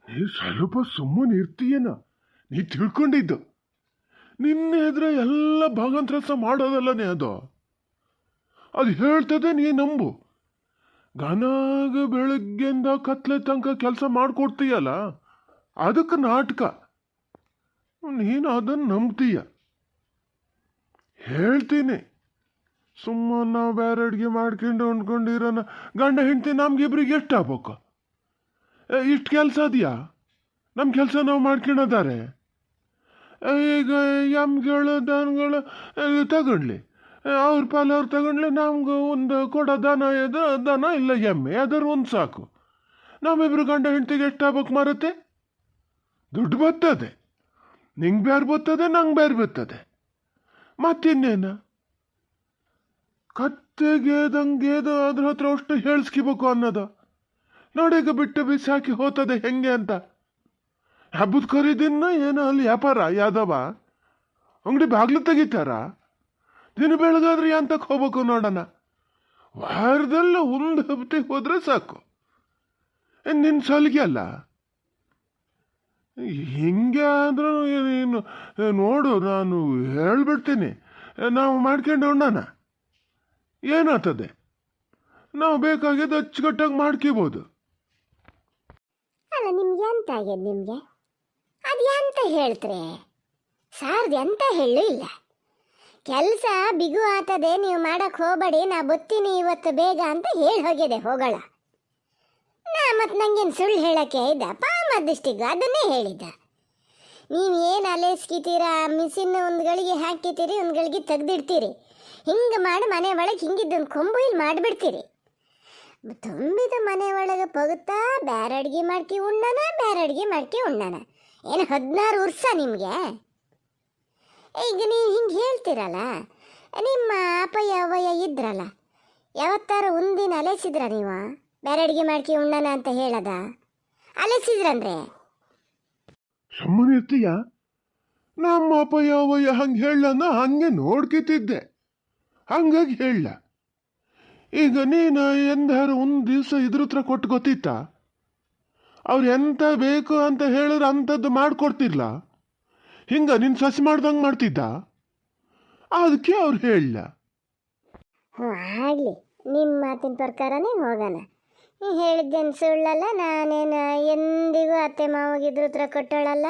ನೀ ಸ್ವಲ್ಪ ಸುಮ್ಮನೆ ಇರ್ತೀಯನ. ನೀ ತಿಳ್ಕೊಂಡಿದ್ದು ನಿನ್ನೆ ಎದುರ ಎಲ್ಲ ಭಾಗಂತ್ರಸ ಮಾಡೋದಲ್ಲನೇ ಅದು ಹೇಳ್ತದೆ. ನೀ ನಂಬು. ಗನಾಗ ಬೆಳಗ್ಗೆಯಿಂದ ಕತ್ಲೆ ತನಕ ಕೆಲಸ ಮಾಡಿಕೊಡ್ತೀಯಲ್ಲ, ಅದಕ್ಕೆ ನಾಟಕ. ನೀನು ಅದನ್ನು ನಂಬ್ತೀಯ. ಹೇಳ್ತೀನಿ, ಸುಮ್ಮನೆ ನಾವು ಬೇರೆ ಅಡುಗೆ ಮಾಡ್ಕೊಂಡು ಉಂಡ್ಕೊಂಡಿರೋಣ. ಗಂಡ ಹೆಂಡ್ತಿ ನಮ್ಗಿಬ್ರಿಗೆ ಎಷ್ಟು ಆಗ್ಬೇಕು? ಇಷ್ಟು ಕೆಲಸ ಅದೆಯಾ? ನಮ್ಮ ಕೆಲಸ ನಾವು ಮಾಡ್ಕೊಳೋದಾರೆ. ಈಗ ಎಮ್ಗಳು ದನಗಳು ತಗೊಂಡ್ಲಿ, ಅವ್ರ ಪಾಲು ಅವ್ರು ತಗೊಂಡ್ಲಿ. ನಮ್ಗೆ ಒಂದು ಕೊಡೋ ದನ ಇಲ್ಲ ಎಮ್ಮೆ, ಅದರ ಒಂದು ಸಾಕು. ನಮ್ಮಿಬ್ರು ಗಂಡ ಹೆಂಡ್ತಿಗೆ ಎಷ್ಟು ಆಗ್ಬೇಕು ಮಾರತ್ತೆ? ದುಡ್ಡು ಬರ್ತದೆ. ನಿಂಗೆ ಬೇರೆ ಬರ್ತದೆ, ನಂಗೆ ಬೇರೆ ಬರ್ತದೆ. ಮತ್ತಿನ್ನೇನು? ಕತ್ತೆಗೇದಂಗೇದು ಅದ್ರ ಹತ್ರ ಅಷ್ಟು ಹೇಳ್ಸ್ಕಿಬೇಕು ಅನ್ನೋದು. ನೋಡೀಗ ಬಿಟ್ಟು ಬಿಸಾಕಿ ಹೋತದೆ ಹೆಂಗೆ ಅಂತ. ಹಬ್ಬದ ಖರೀದಿನ ಏನೋ ಅಲ್ಲಿ ವ್ಯಾಪಾರ ಯಾದವ ಅಂಗಡಿ ಬಾಗ್ಲು ತೆಗಿತಾರ. ದಿನ ಬೆಳಗಾದ್ರೆ ಅಂತಕ್ಕೆ ಹೋಗ್ಬೇಕು ನೋಡೋಣ. ವಾರದಲ್ಲ ಒಂದು ಹಬ್ತಿ ಹೋದ್ರೆ ಸಾಕು. ನಿನ್ನ ಸಲಿಗೆ ಅಲ್ಲ. ಹಿಂಗೆ ಅಂದ್ರೂ ನೀನು ನೋಡು, ನಾನು ಹೇಳ್ಬಿಡ್ತೀನಿ. ನಾವು ಮಾಡ್ಕೊಂಡು ಉಣ್ಣೋಣ. ಏನಾಗ್ತದೆ? ನಾವು ಬೇಕಾಗಿದ್ದು ಅಚ್ಚುಕಟ್ಟಾಗಿ ಮಾಡ್ಕೋಬೋದು. ಅಲ್ಲ, ನಿಮ್ಗೆ ಎಂತ ಆಗ್ಯದ? ನಿಮಗೆ ಅದು ಎಂತ ಹೇಳ್ತ್ರೆ ಸಾರ್ದು ಎಂತ ಹೇಳು ಇಲ್ಲ. ಕೆಲಸ ಬಿಗು ಆತದೆ, ನೀವು ಮಾಡಕ್ಕೆ ಹೋಗಬೇಡಿ, ನಾ ಬತ್ತೀನಿ ಇವತ್ತು ಬೇಗ ಅಂತ ಹೇಳಿ ಹೋಗಿದೆ ಹೋಗಳ. ನಾ ಮತ್ತು ನಂಗೇನು ಸುಳ್ಳು ಹೇಳೋಕ್ಕೆ ಇದ್ದ? ಪಾಮದಿಷ್ಟಿಗ ಅದನ್ನೇ ಹೇಳಿದ್ದ. ನೀವು ಏನು ಅಲೆಸ್ಕಿತೀರಾ, ಮಿಷಿನ್ ಒಂದು ಗಳಿಗೆ ಹಾಕಿತೀರಿ, ಒಂದು ಗಳಿಗೆ ತೆಗ್ದಿಡ್ತೀರಿ. ಹಿಂಗೆ ಮಾಡಿ ಮನೆ ಒಳಗೆ ಹಿಂಗಿದ್ದೊಂದು ಕೊಂಬು ಇಲ್ಲಿ ಮಾಡಿಬಿಡ್ತೀರಿ. ತುಂಬಿದ ಮನೆ ಒಳಗೆ ಪಗುತ್ತಾ ಬೇರೆ ಅಡುಗೆ ಮಾಡ್ಕಿ ಉಣ್ಣನ, ಬೇರೆ ಅಡುಗೆ ಮಾಡ್ಕಿ ಉಣ್ಣನ. ಏನು 16 ವರ್ಷ ನಿಮಗೆ? ಈಗ ನೀವು ಹಿಂಗೆ ಹೇಳ್ತೀರಲ್ಲ, ನಿಮ್ಮ ಅಪ್ಪಯ್ಯ ಅವಯ್ಯ ಇದ್ರಲ್ಲ, ಯಾವತ್ತಾರ ಒಂದಿನ ಅಲೆಸಿದ್ರ ನೀವು? ಬೇರೆ ಅಡುಗೆ ಮಾಡ್ಕಿ ಉಣ್ಣನ ಅಂತ ಹೇಳದ ಅಲೆಸಿದ್ರಂದ್ರೆ ಸುಮ್ಮನೆ ಇರ್ತೀಯ? ನಮ್ಮ ಅಪ್ಪ ಯಾವಯ್ಯ ಹಂಗೆ ಹೇಳನ, ಹಂಗೆ ನೋಡ್ಕಿತಿದ್ದೆ, ಹಂಗಾಗಿ ಹೇಳ. ಈಗ ನೀನು ಎಂದಾರು ಒಂದು ದಿವಸ ಇದ್ರ ಹತ್ರ ಕೊಟ್ಟು ಗೊತ್ತಿತ್ತ? ಅವ್ರು ಎಂತ ಬೇಕು ಅಂತ ಹೇಳಿದ್ರೆ ಅಂಥದ್ದು ಮಾಡಿಕೊಡ್ತಿರ್ಲ. ಹಿಂಗೆ ನಿನ್ನ ಸಸಿ ಮಾಡ್ದಂಗೆ ಮಾಡ್ತಿದ್ದ. ಅದಕ್ಕೆ ಅವ್ರು ಹೇಳಲ್ಲ. ಹ್ಞೂ, ಆಗಲಿ, ನಿಮ್ಮ ಮಾತಿನ ಪ್ರಕಾರನೇ ಹೋಗೋಣ. ನೀವು ಹೇಳಿದ್ದೇನು ಸುಳ್ಳಲ್ಲ. ನಾನೇನು ಎಂದಿಗೂ ಅತ್ತೆ ಮಾವಾಗಿದ್ರ ಹತ್ರ ಕೊಟ್ಟೋಳಲ್ಲ,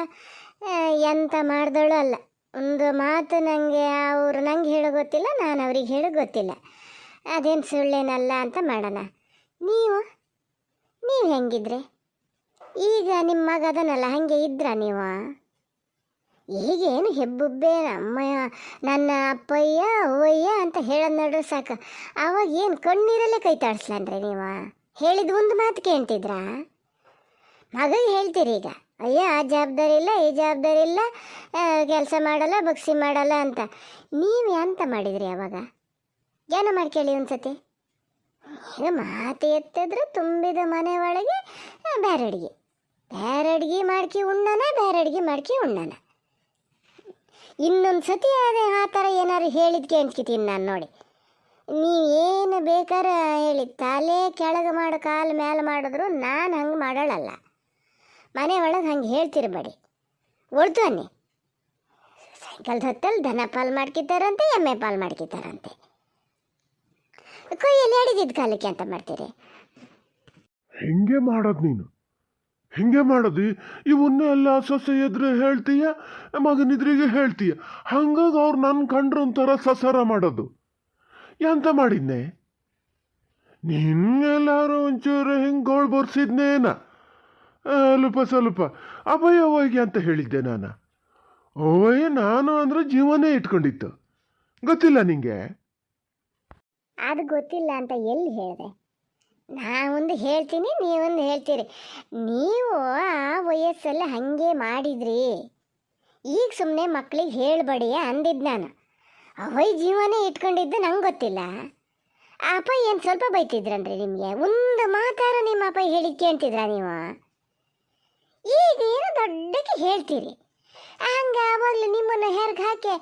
ಎಂತ ಮಾಡ್ದೋಳು ಅಲ್ಲ. ಒಂದು ಮಾತು ನನಗೆ ಅವರು ನಂಗೆ ಹೇಳೋ ಗೊತ್ತಿಲ್ಲ, ನಾನು ಅವ್ರಿಗೆ ಹೇಳೋ ಗೊತ್ತಿಲ್ಲ. ಅದೇನು ಸುಳ್ಳೇನಲ್ಲ ಅಂತ ಮಾಡೋಣ. ನೀವು ಹೆಂಗಿದ್ರೆ? ಈಗ ನಿಮ್ಮ ಮಗ ಅದನ್ನಲ್ಲ, ಹಾಗೆ ಇದ್ರ ನೀವು? ಈಗೇನು ಹೆಬ್ಬುಬ್ಬೆ ಅಮ್ಮಯ್ಯ ನನ್ನ ಅಪ್ಪಯ್ಯ ಅವ್ವಯ್ಯ ಅಂತ ಹೇಳೋದು ನೋಡ್ರಿ ಸಾಕು. ಅವಾಗ ಏನು ಕಣ್ಣೀರಲ್ಲೇ ಕೈ ತಾಡ್ಸ್ಲನ್ರಿ ನೀವು? ಹೇಳಿದ ಒಂದು ಮಾತು ಕೇಳ್ತಿದ್ರಾ? ಮಗಗೆ ಹೇಳ್ತೀರಿ ಈಗ, ಅಯ್ಯೋ ಆ ಜವಾಬ್ದಾರಿ ಇಲ್ಲ, ಈ ಜವಾಬ್ದಾರಿ ಇಲ್ಲ, ಕೆಲಸ ಮಾಡಲ್ಲ, ಬಗ್ಸಿ ಮಾಡಲ್ಲ ಅಂತ. ನೀವು ಎಂತ ಮಾಡಿದ್ರಿ ಅವಾಗ? ಜ್ಞಾನ ಮಾಡ್ಕೊಳ್ಳಿ ಒಂದ್ಸತಿ. ಈಗ ಮಾತು ಎತ್ತಿದ್ರೆ ತುಂಬಿದ ಮನೆ ಒಳಗೆ ಬೇರೆ ಅಡುಗೆ ಮಾಡ್ಕಿ ಉಣ್ಣನ, ಬೇರೆ ಅಡುಗೆ ಮಾಡ್ಕಿ ಉಣ್ಣನ. ಇನ್ನೊಂದು ಸತಿ ಅದೇ ಆ ಥರ ಏನಾರು ಹೇಳಿದ್ಕೆ ಅಂದ್ಕಿತೀನಿ ನಾನು. ನೋಡಿ, ನೀವೇನು ಬೇಕಾರ ಹೇಳಿ, ತಲೆ ಕೆಳಗೆ ಮಾಡೋ ಕಾಲು ಮೇಲೆ ಮಾಡಿದ್ರು ನಾನು ಹಂಗೆ ಮಾಡೋಳಲ್ಲ. ಮನೆ ಒಳಗೆ ಹಂಗೆ ಹೇಳ್ತಿರ್ಬೇಡಿ. ಒಳ್ತು ಅನ್ನಿ, ಸಾಯಂಕಾಲದ ಹೊತ್ತಲ್ಲಿ ದನ ಪಾಲು ಮಾಡ್ಕಿತಾರಂತೆ, ಎಮ್ಮೆ ಪಾಲು ಮಾಡ್ಕಿತಾರಂತೆ. ಕೊಯ್ಯಲ್ಲಿ ಹಿಡಿದಿದ್ದು ಕಾಲಕ್ಕೆ ಅಂತ ಮಾಡ್ತೀರಿ. ಹಿಂಗೆ ಮಾಡೋದು ನೀನು, ಹಿಂಗೆ ಮಾಡೋದು. ಇವನ್ನೆಲ್ಲ ಸೊಸೆ ಎದುರು ಹೇಳ್ತೀಯ, ಮಗನಿದ್ರಿಗೆ ಹೇಳ್ತೀಯ. ಹಂಗಾಗಿ ಅವ್ರು ನನ್ನ ಕಂಡ್ರು ಒಂಥರ ಸಸಾರ ಮಾಡೋದು. ಎಂತ ಮಾಡಿದ್ನೆ? ನಿನ್ನೆಲ್ಲಾರು ಒಂಚೂರು ಹಿಂಗೆ ಗೋಳು ಬರ್ಸಿದ್ನೇನ? ಸ್ವಲ್ಪ ಅಭಯ ಅವಯ್ಯ ಅಂತ ಹೇಳಿದ್ದೆ ನಾನು. ಅವಯ್ಯ ನಾನು ಅಂದ್ರೆ ಜೀವನೇ ಇಟ್ಕೊಂಡಿತ್ತು. ಗೊತ್ತಿಲ್ಲ ನಿಂಗೆ? ಅದು ಗೊತ್ತಿಲ್ಲ ಅಂತ ಎಲ್ಲಿ ಹೇಳಿದೆ? ನಾವೊಂದು ಹೇಳ್ತೀನಿ, ನೀವೊಂದು ಹೇಳ್ತೀರಿ. ನೀವು ಆ ವಯಸ್ಸಲ್ಲಿ ಹಾಗೆ ಮಾಡಿದ್ರಿ. ಈಗ ಸುಮ್ಮನೆ ಮಕ್ಕಳಿಗೆ ಹೇಳ್ಬೇಡಿ ಅಂದಿದ್ದು ನಾನು. ಅವಯ್ಯ ಜೀವನೇ ಇಟ್ಕೊಂಡಿದ್ದು ನಂಗೆ ಗೊತ್ತಿಲ್ಲ. ಆ ಅಪ್ಪ ಏನು ಸ್ವಲ್ಪ ಬೈತಿದ್ರನ್ರಿ ನಿಮಗೆ? ಒಂದು ಮಾತಾರ ನಿಮ್ಮ ಅಪ್ಪ ಹೇಳಿದ್ ಕೇಳ್ತಿದ್ರ ನೀವು? ಈಗ ಏನು ದೊಡ್ಡಕ್ಕೆ ಹೇಳ್ತೀರಿ. ಹಂಗೆ ಆವಾಗಲೂ ನಿಮ್ಮನ್ನು ಹೆರ್ಗೆ ಹಾಕಿ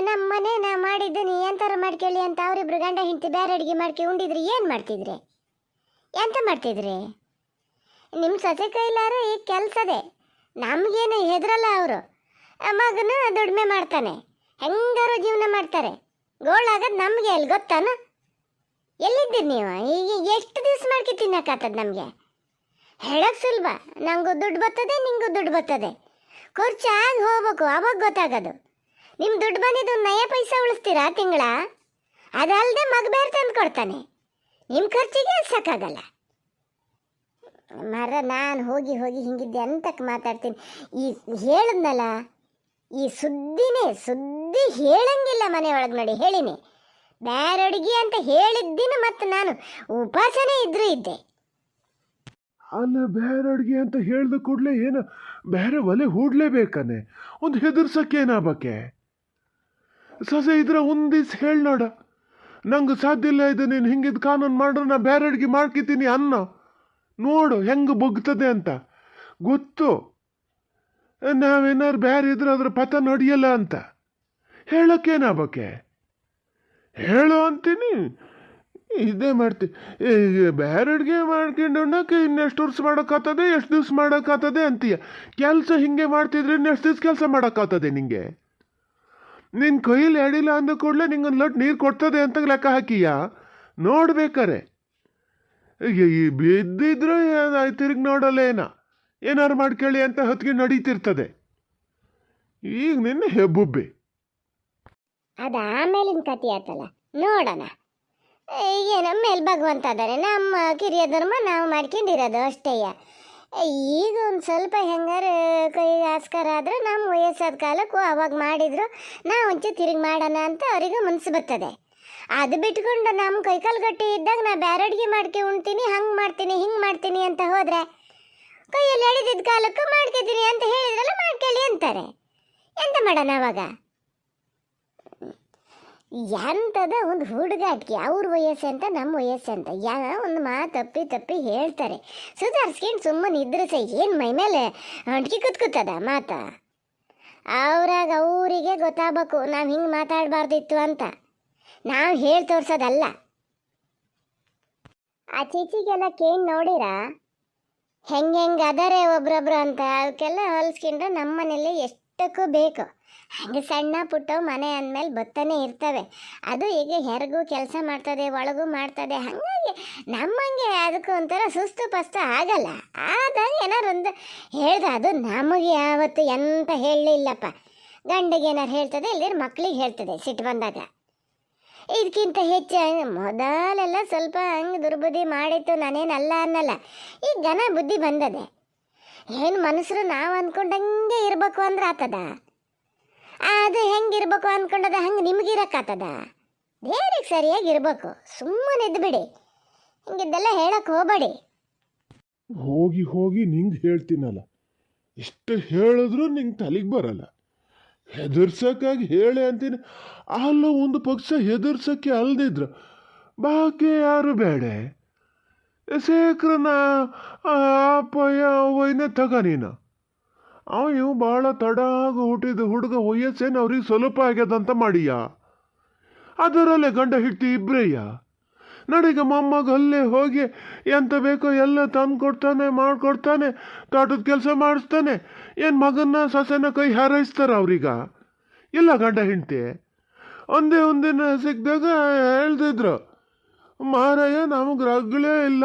ನಮ್ಮ ಮನೆ ನಾ ಮಾಡಿದ್ದು ನೀ ಎಂಥರ ಮಾಡ್ಕೊಳ್ಳಿ ಅಂತ ಅವರಿಬ್ರು ಗಂಡ ಹೆಂಡತಿ ಬೇರೆ ಅಡುಗೆ ಮಾಡ್ಕೊ ಉಂಡಿದ್ರಿ. ಏನು ಮಾಡ್ತಿದ್ರಿ? ಎಂತ ಮಾಡ್ತಿದ್ರಿ? ನಿಮ್ಮ ಸೊಸೆ ಕೈಲಾರ ಈಗ ಕೆಲಸದೆ ನಮಗೇನು ಹೆದರಲ್ಲ ಅವರು. ಮಗನ ದುಡಿಮೆ ಮಾಡ್ತಾನೆ, ಹೆಂಗಾರು ಜೀವನ ಮಾಡ್ತಾರೆ. ಗೋಳಾಗದು ನಮಗೆ ಎಲ್ಲಿ ಗೊತ್ತಾನ? ಎಲ್ಲಿದ್ದೀರಿ ನೀವು? ಈಗ ಎಷ್ಟು ದಿವಸ ಮಾಡ್ಕಿ ತಿನ್ನಕ್ಕಾಗ್ತದೆ ನಮಗೆ? ಹೇಳಕ್ಕೆ ಸುಲಭ, ನಂಗೂ ದುಡ್ಡು ಬರ್ತದೆ, ನಿಂಗೂ ದುಡ್ಡು ಬರ್ತದೆ, ಖರ್ಚಾಗಿ ಹೋಗ್ಬೇಕು, ಅವಾಗ ಗೊತ್ತಾಗೋದು. ನಿಮ್ಮ ದುಡ್ಡು ಬಂದಿದ್ದು ನಯ ಪೈಸೆ ಉಳಿಸ್ತೀರಾ ತಿಂಗಳ? ಅದಲ್ಲದೆ ಮಗ ಬೇರೆ ತಂದು ಕೊಡ್ತಾನೆ, ನಿಮ್ಮ ಖರ್ಚಿಗೆ ಸಾಕಾಗಲ್ಲ. ನಾನು ಹೋಗಿ ಹೋಗಿ ಹಿಂಗಿದ್ದೆ ಅಂತಕ್ಕೆ ಮಾತಾಡ್ತೀನಿ. ಈ ಹೇಳಿದ್ನಲ್ಲ, ಈ ಸುದ್ದಿ ಹೇಳಂಗಿಲ್ಲ ಮನೆಯೊಳಗೆ. ನೋಡಿ ಹೇಳಿನಿ, ಬೇರೆ ಅಡುಗೆ ಅಂತ ಹೇಳಿದ್ದೀನಿ, ಮತ್ತು ನಾನು ಉಪವಾಸನೇ ಇದ್ರೂ ಇದ್ದೆ. ಅಲ್ಲ, ಬೇರೆ ಅಡುಗೆ ಅಂತ ಹೇಳ್ದ ಕೂಡಲೇ ಏನು ಬೇರೆ ಒಲೆ ಹೂಡ್ಲೇಬೇಕಾನೆ? ಒಂದು ಹೆದರ್ಸಕ್ಕೇನಾಗಬೇಕೆ? ಸೊಸೆ ಇದ್ರೆ ಒಂದು ದಿವ್ಸ ಹೇಳಿ ನೋಡ, ನಂಗೆ ಸಾಧ್ಯ ಇಲ್ಲ ಇದು, ನೀನು ಹಿಂಗಿದ್ದು ಕಾನೂನು ಮಾಡ್ರೆ ನಾ ಬೇರೆ ಅಡುಗೆ ಮಾಡ್ಕಿದ್ದೀನಿ ಅನ್ನೋ. ನೋಡು ಹೆಂಗೆ ಬಗ್ತದೆ ಅಂತ ಗೊತ್ತು. ನಾವೇನಾರು ಬೇರೆ ಇದ್ರೆ ಅದ್ರ ಪತ ನಡೆಯಲ್ಲ ಅಂತ ಹೇಳೋಕ್ಕೇನಾಗಬೇಕೆ? ಹೇಳು ಅಂತೀನಿ, ಇದೇ ಮಾಡ್ತೀನಿ. ಈಗ ಬೇರೆ ಅಡುಗೆ ಮಾಡ್ಕೊಂಡು ಉಣ್ಣಕ್ಕೆ ಇನ್ನೆಷ್ಟು ವರ್ಷ ಮಾಡೋಕ್ಕಾಗ್ತದೆ, ಎಷ್ಟು ದಿವ್ಸ ಮಾಡೋಕ್ಕಾಗ್ತದೆ ಅಂತೀಯ. ಕೆಲಸ ಹಿಂಗೆ ಮಾಡ್ತಿದ್ರೆ ಇನ್ನೆಷ್ಟು ದಿವ್ಸ ಕೆಲಸ ಮಾಡೋಕ್ಕಾಗ್ತದೆ ನಿಂಗೆ? ನಿನ್ನ ಕೈಯಲ್ಲಿ ಅಡಿಲ್ಲ ಅಂದ ಕೂಡಲೇ ನಿಂಗೊಂದು ಲೊಟ್ಟು ನೀರು ಕೊಡ್ತದೆ ಅಂತ ಲೆಕ್ಕ ಹಾಕಿಯ? ನೋಡ್ಬೇಕಾರೆ ಈ ಬಿದ್ದಿದ್ರೆ ತಿರುಗಿ ನೋಡಲ್ಲ, ಏನಾರು ಮಾಡ್ಕೊಳ್ಳಿ ಅಂತ ಹೊತ್ತಿಗೆ ನಡೀತಿರ್ತದೆ. ಈಗ ನಿನ್ನೆ ಹೆಬ್ಬುಬ್ಬೆ ಅದು ಆಮೇಲಿನ ಕಥೆ ಆಯ್ತಲ್ಲ, ನೋಡೋಣ. ಏನೋ ಮೇಲೆ ಭಗವಂತ ಅದಾರೆ, ನಮ್ಮ ಕಿರಿಯ ಧರ್ಮ ನಾವು ಮಾಡ್ಕೊಂಡಿರೋದು ಅಷ್ಟೇ. ಈಗ ಒಂದು ಸ್ವಲ್ಪ ಹೆಂಗಾರು ಕೈಗೆ ಆಸ್ಕಾರ ಆದರೆ ನಮ್ಮ ವಯಸ್ಸಾದ ಕಾಲಕ್ಕೂ ಅವಾಗ ಮಾಡಿದ್ರು ನಾವು ಒಂಚೂರು ತಿರುಗಿ ಮಾಡೋಣ ಅಂತ ಅವರಿಗೂ ಮನಸ್ಸು ಬರ್ತದೆ. ಅದು ಬಿಟ್ಕೊಂಡು ನಮ್ಮ ಕೈಕಾಲು ಗಟ್ಟಿ ಇದ್ದಾಗ ನಾ ಬೇರೆ ಅಡುಗೆ ಮಾಡ್ಕೆ ಉಣ್ತೀನಿ, ಹಂಗೆ ಮಾಡ್ತೀನಿ, ಹಿಂಗೆ ಮಾಡ್ತೀನಿ ಅಂತ ಹೋದರೆ, ಕೈಯಲ್ಲಿ ಎಳೆದಿದ್ದ ಕಾಲಕ್ಕೂ ಮಾಡ್ಕೊತೀನಿ ಅಂತ ಹೇಳಿದ್ರಲ್ಲ, ಮಾಡ್ಕೊಳ್ಳಿ ಅಂತಾರೆ. ಎಂತ ಮಾಡೋಣ ಅವಾಗ? ಎಂಥದ ಒಂದು ಹುಡುಗಾಟಿಕೆ, ಅವ್ರ ವಯಸ್ಸು ಅಂತ ನಮ್ಮ ವಯಸ್ಸು ಅಂತ ಒಂದು ಮಾತು ತಪ್ಪಿ ಹೇಳ್ತಾರೆ. ಸುಧಾರಿಸ್ಕೊಂಡು ಸುಮ್ಮನೆ ಇದ್ರೆ ಸಹ ಏನು ಮೈ ಮೇಲೆ ಅಂಟ್ಕಿ ಕೂತ್ಕೂತದ ಮಾತು? ಅವ್ರಾಗ ಅವರಿಗೆ ಗೊತ್ತಾಗಬೇಕು ನಾವು ಹಿಂಗೆ ಮಾತಾಡಬಾರ್ದಿತ್ತು ಅಂತ. ನಾವು ಹೇಳಿ ತೋರ್ಸೋದಲ್ಲ. ಆ ಚೀಚಿಗೆಲ್ಲ ಕೇಳಿ ನೋಡಿರಾ ಹೆಂಗೆ ಅದಾರೆ ಒಬ್ರೊಬ್ರು ಅಂತ? ಅವಕ್ಕೆಲ್ಲ ಹೊಲಿಸ್ಕೊಂಡ್ರೆ ನಮ್ಮ ಮನೇಲಿ ಎಷ್ಟಕ್ಕೂ ಬೇಕು. ಹಂಗೆ ಸಣ್ಣ ಪುಟ್ಟವು ಮನೆ ಅಂದಮೇಲೆ ಬತ್ತನೇ ಇರ್ತವೆ. ಅದು ಈಗ ಹೆರಗೂ ಕೆಲಸ ಮಾಡ್ತದೆ, ಒಳಗೂ ಮಾಡ್ತದೆ. ಹಾಗಾಗಿ ನಮ್ಮಂಗೆ ಅದಕ್ಕೂ ಒಂಥರ ಸುಸ್ತು ಪಸ್ತು ಆಗಲ್ಲ. ಆದಾಗ ಏನಾರು ಒಂದು ಹೇಳ್ದೆ, ಅದು ನಮಗೆ ಯಾವತ್ತು ಎಂತ ಹೇಳಲಿಲ್ಲಪ್ಪ. ಗಂಡಿಗೆ ಏನಾರು ಹೇಳ್ತದೆ, ಇಲ್ಲದ್ರೆ ಮಕ್ಳಿಗೆ ಹೇಳ್ತದೆ ಸಿಟ್ಟು ಬಂದಾಗ. ಇದಕ್ಕಿಂತ ಹೆಚ್ಚು ಮೊದಲೆಲ್ಲ ಸ್ವಲ್ಪ ಹಂಗೆ ದುರ್ಬುದ್ಧಿ ಮಾಡಿತ್ತು, ನಾನೇನಲ್ಲ ಅನ್ನಲ್ಲ. ಈಗ ಘನ ಬುದ್ಧಿ ಬಂದದೆ. ಏನು ಮನುಷ್ಯರು ನಾವು ಅಂದ್ಕೊಂಡಂಗೆ ಇರಬೇಕು ಅಂದ್ರೆ ಆತದ? ಅದು ಹೆಂಗಿರ್ಬೇಕು ಅಂದ್ಕೊಂಡದ ಹಂಗೆ ನಿಮಗಿರಕ್ಕಾಗ್ತದ? ಬೇರೆಗೆ ಸರಿಯಾಗಿರ್ಬೇಕು. ಸುಮ್ಮನೆ ಇದ್ದುಬಿಡಿ, ಹಿಂಗಿದ್ದೆಲ್ಲ ಹೇಳಕ್ಕೆ ಹೋಗಬೇಡಿ. ಹೋಗಿ ಹೋಗಿ ನಿಂಗೆ ಹೇಳ್ತೀನಲ್ಲ, ಇಷ್ಟು ಹೇಳಿದ್ರು ನಿಂಗೆ ತಲೆಗೆ ಬರಲ್ಲ. ಹೆದರ್ಸಕ್ಕಾಗಿ ಹೇಳೆ ಅಂತೀನಿ. ಅಲ್ಲ, ಒಂದು ಪಕ್ಷ ಹೆದರ್ಸಕ್ಕೆ ಅಲ್ದಿದ್ರು ಬಾಕಿ ಯಾರು ಬೇಡ. ಶೇಖರನ ಅಪ್ಪಯ್ಯ ಅವಯ್ಯನೇ ತಗ ನೀನು. ಇವು ಭಾಳ ತಡ ಆಗಿ ಹುಟ್ಟಿದ ಹುಡುಗ, ವಯಸ್ಸೇನು ಅವ್ರಿಗೆ ಸ್ವಲ್ಪ ಆಗ್ಯದಂತ ಮಾಡಿಯ. ಅದರಲ್ಲೇ ಗಂಡ ಹಿಡ್ತಿ ಇಬ್ರೇಯ. ನಡೀಗ ಮೊಮ್ಮಗ ಅಲ್ಲೇ ಹೋಗಿ ಎಂತ ಬೇಕೋ ಎಲ್ಲ ತಂದು ಕೊಡ್ತಾನೆ, ಮಾಡಿಕೊಡ್ತಾನೆ, ತೋಟದ ಕೆಲಸ ಮಾಡಿಸ್ತಾನೆ. ಏನು ಮಗನ್ನ ಸೊಸೆನ ಕೈ ಹಾರೈಸ್ತಾರ ಅವ್ರೀಗ? ಇಲ್ಲ, ಗಂಡ ಹೆಂಡ್ತಿ ಒಂದೇ ಒಂದಿನ ಸಿಕ್ಕಿದಾಗ ಹೇಳ್ತಿದ್ರು, ಮಾರಾಯ ನಮಗೆ ರಗಳೇ ಇಲ್ಲ,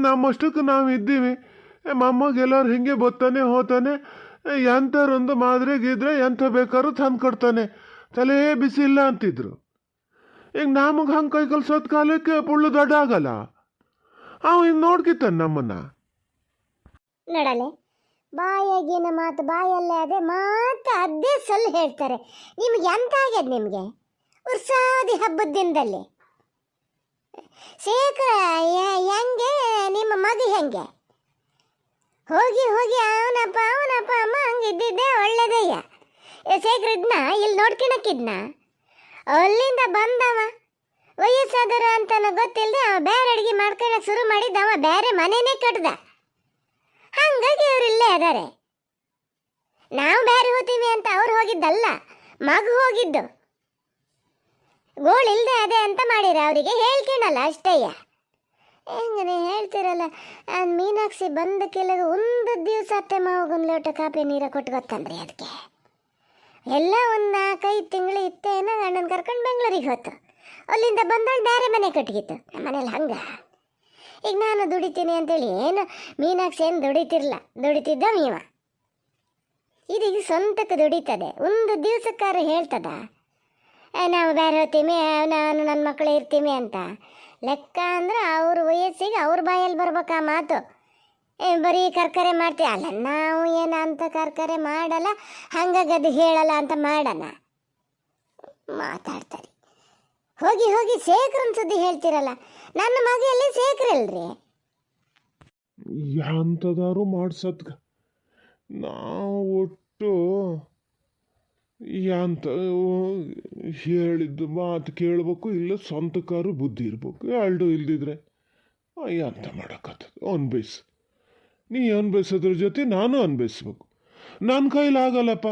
ನಮ್ಮಷ್ಟಕ್ಕೆ ನಾವು ಇದ್ದೀವಿ, ಮೊಮ್ಮಗ ಎಲ್ಲರೂ ಹಿಂಗೆ ಬತ್ತಾನೆ ಹೋತಾನೆ, ಎಂಥರೊಂದು ಮಾದ್ರೆಗಿದ್ರೆ ಎಂಥ ಬೇಕಾದ್ರೂ ತಂದು ಕೊಡ್ತಾನೆ, ತಲೆ ಬಿಸಿ ಇಲ್ಲ ಅಂತಿದ್ರು. ಈಗ ನಮಗೆ ಹಂಗೆ ಕೈ ಕಲ್ಸೋದ್ ಕಾಲಕ್ಕೆ ಪುಳ್ಳು ದೊಡ್ಡ ಆಗಲ್ಲ. ಇನ್ನು ನೋಡ್ಕಿತ್ತಾನೆ ನಮ್ಮನ್ನ. ನೋಡಲೆ, ಬಾಯಾಗಿನ ಮಾತು ಬಾಯಲ್ಲೇ ಅದೇ ಮಾತು ಅದೇ ಸೊಲ್ಲು ಹೇಳ್ತಾರೆ. ನಿಮ್ಗೆ ಎಂತ ಆಗ್ಯದ? ನಿಮಗೆ ಉತ್ಸಾದಿ ಹಬ್ಬದ ದಿನದಲ್ಲಿ ಶೇಖರ ಹೆಂಗೆ, ನಿಮ್ಮ ಮಗ ಹೆಂಗೆ? ಹೋಗಿ ಹೋಗಿ ಅವನಪ್ಪ ಅಮ್ಮ ಹಂಗಿದ್ದಿದ್ದೆ ಒಳ್ಳೇದಯ್ಯ. ಶೇಖರ ಇದ್ನ ಇಲ್ಲಿ ನೋಡ್ಕೊಳಕ್ಕಿದ್ನ, ಅಲ್ಲಿಂದ ಬಂದವ ವಯಸ್ಸಾದರು ಅಂತನೂ ಗೊತ್ತಿಲ್ಲದೆ ಅವ ಬೇರೆ ಅಡುಗೆ ಮಾಡ್ಕೊಳಕ್ಕೆ ಶುರು ಮಾಡಿದ್ದ. ಅವ ಬೇರೆ ಮನೆಯೇ ಕಟ್ದ. ಹಂಗಾಗಿ ಅವ್ರು ಇಲ್ಲೇ ಅದಾರೆ. ನಾವು ಬೇರೆ ಹೋಗ್ತೀವಿ ಅಂತ ಅವ್ರು ಹೋಗಿದ್ದಲ್ಲ, ಮಗು ಹೋಗಿದ್ದು. ಗೋಳಿಲ್ದೆ ಅದೇ ಅಂತ ಮಾಡಿರ ಅವರಿಗೆ ಹೇಳ್ಕೊಳಲ್ಲ ಅಷ್ಟಯ್ಯ. ಹೆಂಗೆ ನೀವು ಹೇಳ್ತೀರಲ್ಲ, ಮೀನಾಕ್ಷಿ ಬಂದಕ್ಕೆಲ್ಲ ಒಂದು ದಿವಸ ಅತ್ತೆ ಮಾವಗೊಂದು ಲೋಟ ಕಾಫಿ ನೀರು ಕೊಟ್ಟು ಗೊತ್ತಂದ್ರಿ ಅದಕ್ಕೆ. ಎಲ್ಲ ಒಂದು 4-5 ತಿಂಗಳು ಇತ್ತೇನೋ ಅಣ್ಣನ ಕರ್ಕೊಂಡು ಬೆಂಗಳೂರಿಗೆ ಹೋತು. ಅಲ್ಲಿಂದ ಬಂದವಳು ಬೇರೆ ಮನೆ ಕಟ್ಟಿಗಿತ್ತು. ನಮ್ಮ ಮನೇಲಿ ಹಂಗೆ. ಈಗ ನಾನು ದುಡಿತೀನಿ ಅಂತೇಳಿ ಏನು ಮೀನಾಕ್ಷಿ ಏನು ದುಡಿತಿದ್ದ ನೀವ. ಇದೀಗ ಸ್ವಂತಕ್ಕೆ ದುಡಿತದೆ. ಒಂದು ದಿವಸಕ್ಕಾರು ಹೇಳ್ತದ ನಾವು ಬೇರೆ ಹೋಗ್ತೀವಿ, ನಾನು ನನ್ನ ಮಕ್ಕಳು ಇರ್ತೀವಿ ಅಂತ. ಲೆಕ್ಕ ಅಂದ್ರೆ ಅವ್ರ ವಯಸ್ಸಿಗೆ ಅವ್ರ ಬಾಯಲ್ಲಿ ಬರ್ಬೇಕು ಆ ಮಾತು. ಬರೀ ಕರ್ಕರೆ ಮಾಡ್ತೀವಿ ಅಲ್ಲ, ನಾವು ಏನು ಅಂತ ಕರ್ಕರೆ ಮಾಡಲ್ಲ, ಹಂಗಾಗಿ ಅದು ಹೇಳಲ್ಲ ಅಂತ ಮಾಡೋಣ ಮಾತಾಡ್ತಾರೆ. ಹೋಗಿ ಹೋಗಿ ಶೇಖರನ್ ಸುದ್ದಿ ಹೇಳ್ತಿರಲ್ಲ, ನನ್ನ ಮಗೆಯಲ್ಲಿ ಶೇಖರಲ್ರಿ. ಯಾಂತದಾರು ಮಾಡ್ಸತ್ಗ ನಾವು ಒಟ್ಟು ಯಾಂತ ಹೇಳಿದ್ದು ಮಾತು ಕೇಳಬೇಕು, ಇಲ್ಲ ಸ್ವಂತಕ್ಕಾರು ಬುದ್ಧಿ ಇರ್ಬೇಕು. ಎರಡು ಇಲ್ದಿದ್ರೆ ಎಂತ ಮಾಡೋಕ್ಕತ್ತದ. ಅನ್ಭವಿಸು, ನೀ ಅನ್ಭವಿಸೋದ್ರ ಜೊತೆ ನಾನು ಅನ್ಭವಿಸ್ಬೇಕು. ನನ್ನ ಕೈಲಾಗಲ್ಲಪ್ಪ,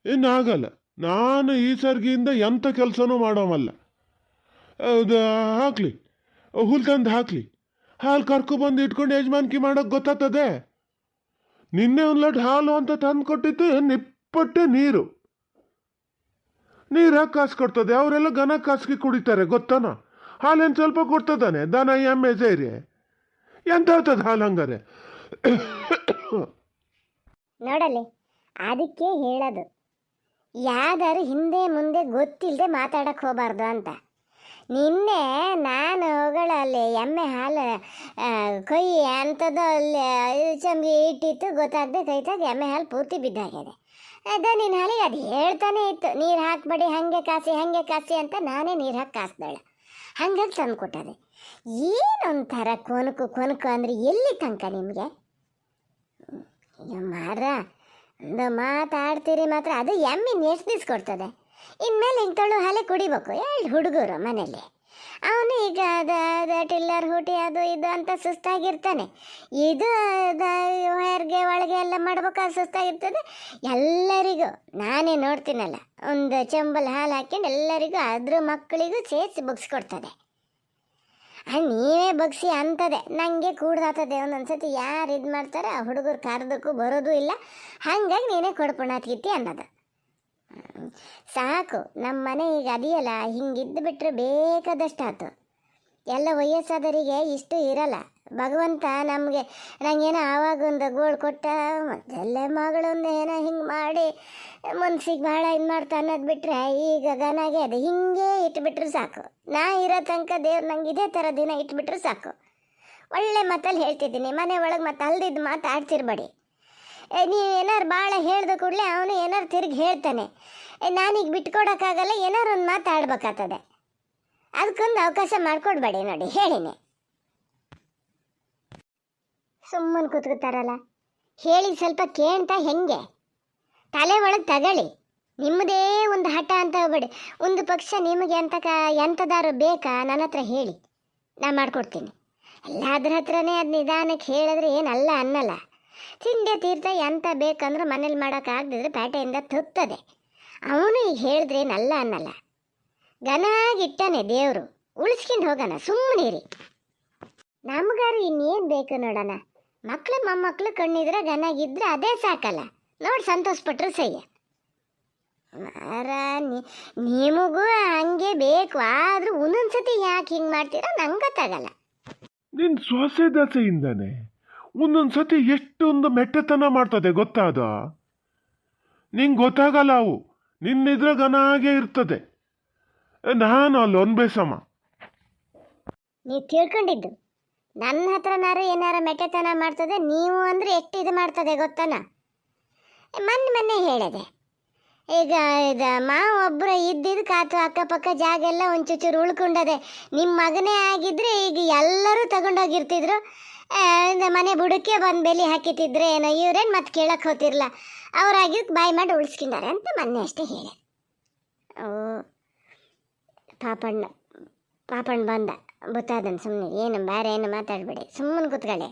ಇನ್ನಾಗಲ್ಲ. ನಾನು ಈ ಸರ್ಗಿಯಿಂದ ಎಂಥ ಕೆಲಸನೂ ಮಾಡೋಮಲ್ಲ. ಅದು ಹಾಕಲಿ, ಹುಲ್ ತಂದು ಹಾಕಲಿ, ಹಾಲು ಕರ್ಕೊಬಂದು ಇಟ್ಕೊಂಡು ಯಜಮಾನ್ಕಿ ಮಾಡೋಕ್ಕೆ ಗೊತ್ತಾಗ್ತದೆ. ನಿನ್ನೆ ಒಂದು ಲೋಟ ಹಾಲು ಅಂತ ತಂದು ಕೊಟ್ಟಿದ್ದು ನಿಪ್ಪಟ್ಟೆ ನೀರು ಹಾಕಿ ಕಾಸು ಕೊಡ್ತದೆ. ಅವರೆಲ್ಲ ಗನ ಕಾಸಿಗೆ ಕುಡಿತಾರೆ ಗೊತ್ತಾನ. ಹಾಲೇನು ಸ್ವಲ್ಪ ಕೊಡ್ತದಾನೆ, ದನ ಎಮ್ಮೆ ಸೇರಿ ಎಂತ ಆಗ್ತದೆ ಹಾಲು ಹಂಗಾರೆ. ನೋಡಲಿ, ಅದಕ್ಕೆ ಹೇಳೋದು ಯಾವ್ದಾರು ಹಿಂದೆ ಮುಂದೆ ಗೊತ್ತಿಲ್ಲದೆ ಮಾತಾಡಕ್ಕೆ ಹೋಗಬಾರ್ದು ಅಂತ. ನಿನ್ನೆ ನಾನು ಹೊಗಳಲ್ಲಿ ಎಮ್ಮೆ ಹಾಲು ಕೊಯ್ಯಿ ಅಂಥದ್ದು ಅಲ್ಲಿ ಚಂಬಿ ಇಟ್ಟಿತ್ತು, ಗೊತ್ತಾಗದೆ ಕೈತಾಗ ಎಮ್ಮೆ ಹಾಲು ಪೂರ್ತಿ ಬಿದ್ದಾಗಿದೆ. ಅದು ನಿನ್ನ ಹಾಲಿಗೆ ಅದು ಹೇಳ್ತಾನೆ ಇತ್ತು, ನೀರು ಹಾಕ್ಬೇಡಿ, ಹಾಗೆ ಕಾಸಿ ಅಂತ. ನಾನೇ ನೀರು ಹಾಕಿ ಕಾಸ್ದಾಳೆ, ಹಂಗಾಗಿ ತಂದು ಕೊಟ್ಟದೆ. ಏನೊಂಥರ ಕೊನಕು ಅಂದರೆ ಎಲ್ಲಿ ತನಕ ನಿಮಗೆ ಮಾರ ಒಂದು ಮಾತಾಡ್ತೀರಿ ಮಾತ್ರ. ಅದು ಎಮ್ಮಿನ ಎಷ್ಟು ದಿವ್ಸ ಕೊಡ್ತದೆ? ಇನ್ಮೇಲೆ ಹಿಂಗೆ ತೊಳು ಹಾಲೆ ಕುಡಿಬೇಕು. 2 ಹುಡುಗರು ಮನೇಲಿ. ಅವನು ಈಗ ಟಿಲ್ಲರ್ ಹೂಟಿ ಅದು ಇದು ಅಂತ ಸುಸ್ತಾಗಿರ್ತಾನೆ. ಇದು ಹೊರಗೆ ಒಳಗೆ ಎಲ್ಲ ಮಾಡ್ಬೇಕಾದ್ರೆ ಸುಸ್ತಾಗಿರ್ತದೆ. ಎಲ್ಲರಿಗೂ ನಾನೇ ನೋಡ್ತೀನಲ್ಲ, ಒಂದು ಚೆಂಬಲ್ ಹಾಲು ಹಾಕ್ಕೊಂಡು ಎಲ್ಲರಿಗೂ ಅದ್ರ ಮಕ್ಕಳಿಗೂ ಸೇರಿಸಿ ಬಗ್ಸ್ಕೊಡ್ತದೆ. ನೀವೇ ಬಗ್ಸಿ ಅಂತದೆ ನನಗೆ ಕೂಡ್ದಾತದೆ. ಒಂದೊಂದು ಸತಿ ಯಾರು ಇದು ಮಾಡ್ತಾರೆ ಆ ಹುಡುಗರು ಕರೆದಕ್ಕೂ ಬರೋದು ಇಲ್ಲ. ಹಾಗಾಗಿ ನೀನೇ ಕೊಡ್ಪುಣಾತ್ಗಿತ್ತಿ ಅನ್ನೋದು ಸಾಕು. ನಮ್ಮ ಮನೆ ಈಗ ಅದೆಯಲ್ಲ, ಹಿಂಗಿದ್ದು ಬಿಟ್ಟರೆ ಬೇಕಾದಷ್ಟು ಆಯ್ತು. ಎಲ್ಲ ವಯಸ್ಸಾದವರಿಗೆ ಇಷ್ಟು ಇರಲ್ಲ. ಭಗವಂತ ನಂಗೇನೋ ಆವಾಗ ಒಂದು ಗೋಳು ಕೊಟ್ಟ, ಮತ್ತೆಲ್ಲ ಮಗಳೊಂದು ಏನೋ ಹಿಂಗೆ ಮಾಡಿ ಮನ್ಸಿಗೆ ಭಾಳ ಇದು ಮಾಡ್ತಾ ಅನ್ನೋದು ಬಿಟ್ಟರೆ, ಈಗ ಗನಾಗೆ ಅದು ಹಿಂಗೆ ಇಟ್ಬಿಟ್ರೆ ಸಾಕು. ನಾ ಇರೋ ತನಕ ದೇವ್ರು ನಂಗೆ ಇದೇ ಥರ ದಿನ ಇಟ್ಬಿಟ್ರೆ ಸಾಕು. ಒಳ್ಳೆ ಮಾತಲ್ಲಿ ಹೇಳ್ತಿದ್ದೀನಿ, ಮನೆ ಒಳಗೆ ಮತ್ತೆ ಅಲ್ದಿದ್ದು ಮಾತು ಆಡ್ತಿರ್ಬೇಡಿ. ನೀವು ಏನಾರು ಭಾಳ ಹೇಳ್ದ ಕೂಡಲೇ ಅವನು ಏನಾರು ತಿರುಗಿ ಹೇಳ್ತಾನೆ. ನಾನೀಗ ಬಿಟ್ಕೊಡೋಕ್ಕಾಗಲ್ಲ, ಏನಾರು ಒಂದು ಮಾತು ಆಡ್ಬೇಕಾಗ್ತದೆ. ಅದಕ್ಕೊಂದು ಅವಕಾಶ ಮಾಡಿಕೊಡ್ಬೇಡಿ. ನೋಡಿ ಹೇಳಿನಿ, ಸುಮ್ಮನೆ ಕೂತ್ಕೊತಾರಲ್ಲ, ಹೇಳಿದ ಸ್ವಲ್ಪ ಕೇಳ್ತಾ ಹೆಂಗೆ ತಲೆ ಒಳಗೆ ತಗೊಳ್ಳಿ. ನಿಮ್ಮದೇ ಒಂದು ಹಠ ಅಂತ ಹೋಗ್ಬೇಡಿ. ಒಂದು ಪಕ್ಷ ನಿಮಗೆ ಎಂಥದಾರು ಬೇಕಾ ನನ್ನ ಹತ್ರ ಹೇಳಿ, ನಾ ಮಾಡಿಕೊಡ್ತೀನಿ. ಎಲ್ಲಾದ್ರ ಹತ್ರನೇ ಅದು ನಿಧಾನಕ್ಕೆ ಹೇಳಿದ್ರೆ ಏನಲ್ಲ ಅನ್ನಲ್ಲ. ತಿಂಡಿ ತೀರ್ಥ ಎಂತ ಬೇಕಂದ್ರೆ ಮನೇಲಿ ಮಾಡೋಕ್ಕಾಗದಿದ್ರೆ ಪೇಟೆಯಿಂದ ತುತ್ತದೆ. ಅವನು ಈಗ ಹೇಳಿದ್ರೆ ಏನಲ್ಲ ಅನ್ನಲ್ಲ. ಗನಾಗಿಟ್ಟಾನೆ ದೇವರು, ಉಳಿಸ್ಕೊಂಡು ಹೋಗೋಣ, ಸುಮ್ಮನಿರಿ. ನಮಗಾರು ಇನ್ನೇನು ಬೇಕು ನೋಡೋಣ. ಮಕ್ಕಳು ಮೊಮ್ಮಕ್ಕಳು ಕಣ್ಣಿದ್ರೆ ಗನಾಗಿದ್ರೆ ಅದೇ ಸಾಕಲ್ಲ. ನೋಡಿ ಸಂತೋಷಪಟ್ರು ಸಹ್ಯ. ಮಾರ ನಿಮಗೂ ಹಂಗೆ ಬೇಕು. ಆದರೂ ಒಂದೊಂದ್ಸತಿ ಯಾಕೆ ಹಿಂಗೆ ಮಾಡ್ತೀರಾ ನಂಗೆ ಗೊತ್ತಾಗಲ್ಲ. ನಿನ್ನ ಸೊಸೆ ದಸೆಯಿಂದಾನೆ ಒಂದೊಂದು ಸತಿ ಎಷ್ಟೊಂದು ಮೆಟ್ಟತನ ಮಾಡ್ತದೆ ಗೊತ್ತಾದ. ನಿಂಗೆ ಗೊತ್ತಾಗಲ್ಲ. ಅವು ನಿನ್ನಿದ್ರೆ ಗನಾಗೆ ಇರ್ತದೆ. ನಾನು ಅಲ್ಲಿ ಅನ್ಬೇಸಮ್ಮ. ನೀವು ತಿಳ್ಕೊಂಡಿದ್ದು ನನ್ನ ಹತ್ರನಾರು ಏನಾರು ಮೆಟ್ಟತನ ಮಾಡ್ತದೆ. ನೀವು ಅಂದರೆ ಎಷ್ಟು ಇದು ಮಾಡ್ತದೆ ಗೊತ್ತಾನ. ಮೊನ್ನೆ ಹೇಳಿದೆ, ಈಗ ಇದು ಮಾವ ಒಬ್ಬರು ಇದ್ದಿದ್ದು ಕಾತು ಅಕ್ಕಪಕ್ಕ ಜಾಗ ಎಲ್ಲ ಒಂಚೂರು ಉಳ್ಕೊಂಡದೆ. ನಿಮ್ಮ ಮಗನೇ ಆಗಿದ್ರೆ ಈಗ ಎಲ್ಲರೂ ತಗೊಂಡೋಗಿರ್ತಿದ್ರು. ಮನೆ ಬುಡಕ್ಕೆ ಬಂದು ಬೆಲೆ ಹಾಕಿತಿದ್ರೆ ಏನೋ, ಇವ್ರೇನು ಮತ್ತೆ ಕೇಳಕ್ಕೆ ಹೋತಿರಲ್ಲ. ಅವರಾಗಿದ್ದು ಬಾಯಿ ಮಾಡಿ ಉಳಿಸ್ಕೊಂಡಾರೆ ಅಂತ ಮೊನ್ನೆ ಅಷ್ಟೇ ಹೇಳಿ. ಓ ಪಾಪಣ್ಣ ಬಂದ ಗೊತ್ತಾದನು. ಸುಮ್ಮನೆ ಏನು ಬೇರೆ ಏನು ಮಾತಾಡಬೇಡಿ, ಸುಮ್ಮನೆ ಕೂತ್ಕೊಳ್ಳಿ.